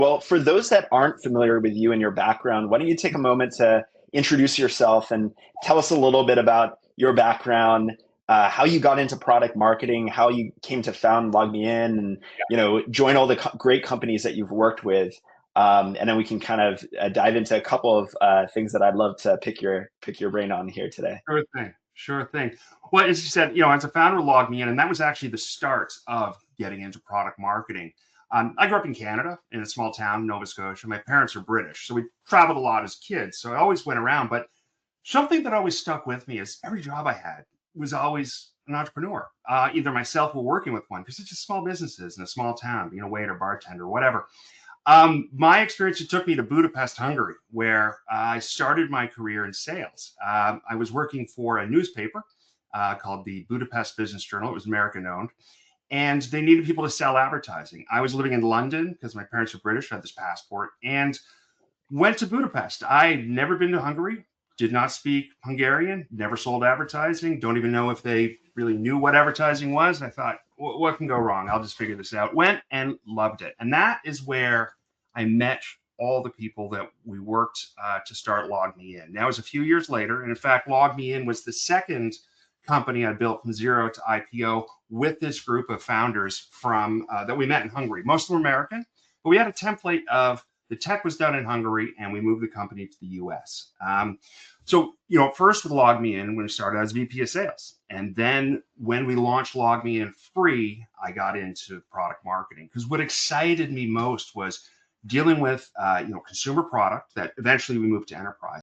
Well, for those that aren't familiar with you and your background, why don't you take a moment to introduce yourself and tell us a little bit about your background, how you got into product marketing, how you came to found LogMeIn, and join all the great companies that you've worked with, and then we can kind of dive into a couple of things that I'd love to pick your brain on here today. Sure thing. Sure thing. Well, as you said, as a founder of LogMeIn, and that was actually the start of getting into product marketing. I grew up in Canada in a small town, Nova Scotia. My parents are British, so we traveled a lot as kids. So I always went around. But something that always stuck with me is every job I had was always an entrepreneur, either myself or working with one, because it's just small businesses in a small town, being a waiter, bartender, whatever. My experience, it took me to Budapest, Hungary, where I started my career in sales. I was working for a newspaper called the Budapest Business Journal. It was American owned, and they needed people to sell advertising. I was living in London because my parents are British, I had this passport, and went to Budapest. I'd never been to Hungary, did not speak Hungarian, never sold advertising, don't even know if they really knew what advertising was. And I thought, what can go wrong? I'll just figure this out. Went and loved it. And that is where I met all the people that we worked to start LogMeIn. Now, it was a few years later. And in fact, LogMeIn was the second company I built from zero to IPO with this group of founders from that we met in Hungary. Most of them were American, but we had a template of the tech was done in Hungary, and we moved the company to the US. First with LogMeIn, when we started, I was VP of sales. And then when we launched LogMeIn free, I got into product marketing, because what excited me most was dealing with consumer product that eventually we moved to enterprise.